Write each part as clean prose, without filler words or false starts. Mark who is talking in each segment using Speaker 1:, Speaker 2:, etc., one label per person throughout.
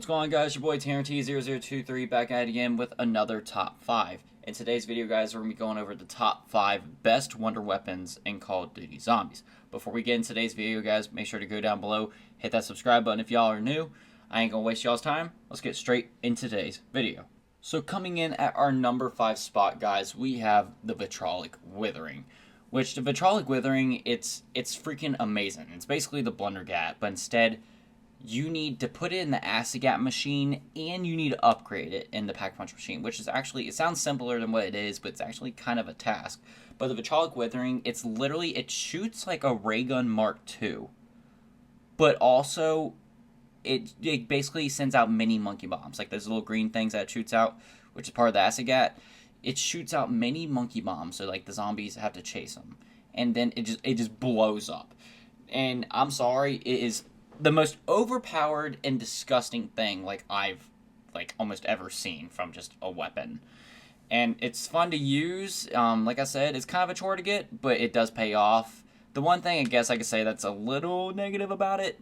Speaker 1: What's going on, guys? Your boy TRT0023 back at it again with another top 5. In today's video, guys, we're going to be going over the top 5 best wonder weapons in Call of Duty Zombies. Before we get into today's video, guys, make sure to go down below, hit that subscribe button if y'all are new. I ain't going to waste y'all's time. Let's get straight into today's video. So coming in at our number 5 spot, guys, we have the Vitrolic Withering. Which, the Vitrolic Withering, it's freaking amazing. It's basically the Blundergat, but instead you need to put it in the acid gap machine, and you need to upgrade it in the pack punch machine, which is actually, it sounds simpler than what it is, but it's actually kind of a task. But the Vitrolic Withering, it's literally, it shoots like a ray gun Mark II, but also it basically sends out mini monkey bombs, like those little green things that it shoots out, which is part of the acid gap. It shoots out mini monkey bombs, so like the zombies have to chase them, and then it just blows up. And I'm sorry, it is the most overpowered and disgusting thing I've almost ever seen from just a weapon. And it's fun to use. Like I said, it's kind of a chore to get, but it does pay off. The one thing I guess I could say that's a little negative about it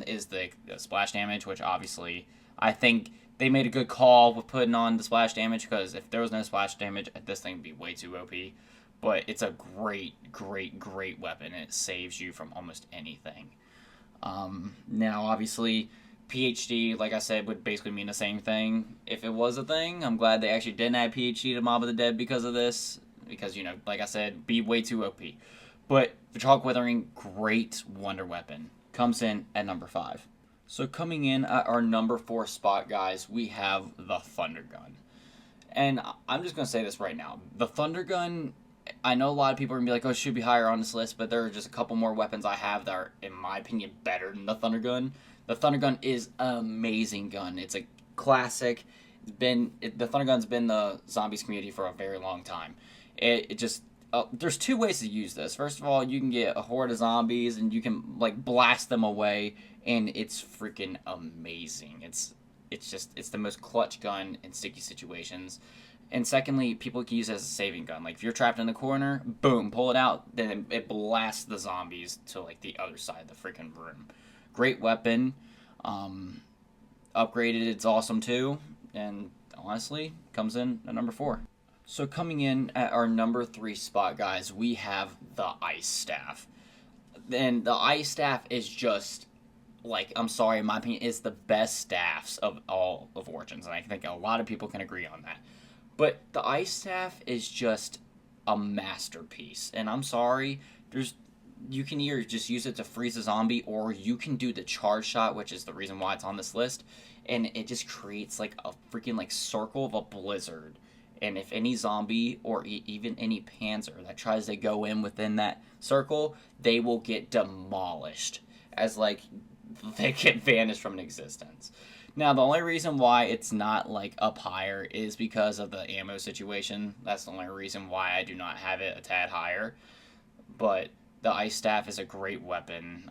Speaker 1: is the splash damage, which obviously I think they made a good call with putting on the splash damage, because if there was no splash damage, this thing would be way too OP. But it's a great weapon, and it saves you from almost anything. Now, obviously, PhD, like I said, would basically mean the same thing if it was a thing. I'm glad they actually didn't add PhD to Mob of the Dead because of this, because, you know, like I said, be way too OP. But Vitrolic Withering, great wonder weapon, comes in at number 5. So coming in at our number 4 spot, guys, we have the Thunder Gun. And I'm just going to say this right now. The Thunder Gun, I know a lot of people are going to be like, oh, it should be higher on this list, but there are just a couple more weapons I have that are, in my opinion, better than the Thunder Gun. The Thunder Gun is an amazing gun. It's a classic. The Thunder Gun's been the zombies community for a very long time. There's two ways to use this. First of all, you can get a horde of zombies and you can blast them away, and it's freaking amazing. It's the most clutch gun in sticky situations. And secondly, people can use it as a saving gun. Like, if you're trapped in the corner, boom, pull it out, then it blasts the zombies to, the other side of the freaking room. Great weapon. Upgraded, it's awesome, too. And, honestly, comes in at number 4. So, coming in at our number 3 spot, guys, we have the Ice Staff. And the Ice Staff is just, I'm sorry, in my opinion, is the best staffs of all of Origins. And I think a lot of people can agree on that. But the Ice Staff is just a masterpiece. And I'm sorry, you can either just use it to freeze a zombie, or you can do the charge shot, which is the reason why it's on this list. And it just creates a freaking circle of a blizzard. And if any zombie or even any panzer that tries to go in within that circle, they will get demolished, as they get vanished from existence. Now, the only reason why it's not, up higher is because of the ammo situation. That's the only reason why I do not have it a tad higher. But the Ice Staff is a great weapon,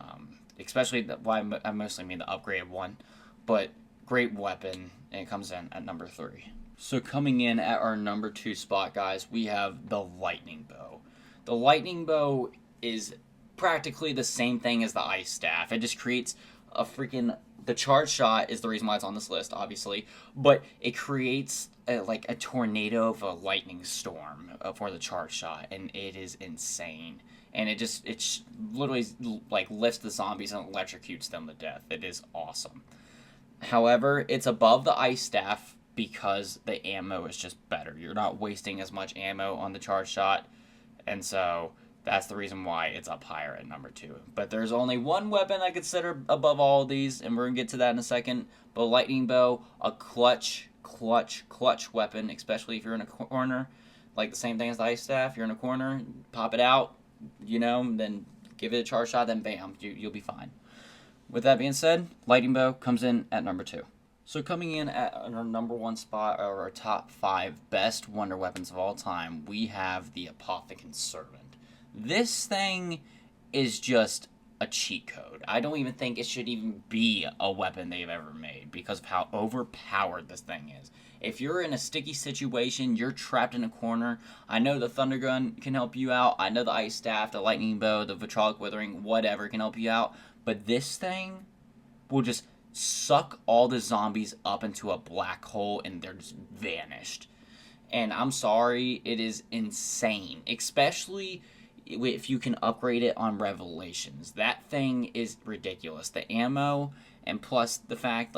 Speaker 1: especially I mostly mean the upgraded one. But great weapon, and it comes in at number 3. So coming in at our number 2 spot, guys, we have the Lightning Bow. The Lightning Bow is practically the same thing as the Ice Staff. It just creates a freaking... The charge shot is the reason why it's on this list, obviously, but it creates a tornado of a lightning storm for the charge shot, and it is insane. And it literally lifts the zombies and electrocutes them to death. It is awesome. However, it's above the Ice Staff because the ammo is just better. You're not wasting as much ammo on the charge shot, and so that's the reason why it's up higher at number 2. But there's only one weapon I consider above all of these, and we're going to get to that in a second. But Lightning Bow, a clutch weapon, especially if you're in a corner. Like the same thing as the Ice Staff. You're in a corner, pop it out, then give it a charge shot, then bam, you'll be fine. With that being said, Lightning Bow comes in at number 2. So coming in at our number 1 spot, or our top 5 best wonder weapons of all time, we have the Apothicon Servant. This thing is just a cheat code. I don't even think it should even be a weapon they've ever made because of how overpowered this thing is. If you're in a sticky situation, you're trapped in a corner, I know the Thunder Gun can help you out. I know the Ice Staff, the Lightning Bow, the Vitrolic Withering, whatever can help you out. But this thing will just suck all the zombies up into a black hole and they're just vanished. And I'm sorry, it is insane, especially if you can upgrade it on Revelations. That thing is ridiculous. The ammo, and plus the fact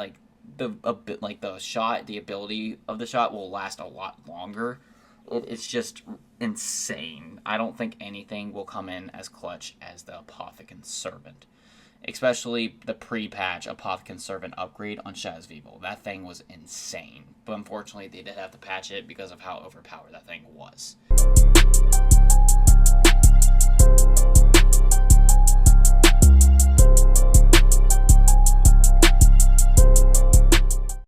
Speaker 1: the shot, the ability of the shot will last a lot longer. It's just insane. I don't think anything will come in as clutch as the Apothicon Servant. Especially the pre-patch Apothicon Servant upgrade on Shadows of Evil. That thing was insane. But unfortunately, they did have to patch it because of how overpowered that thing was.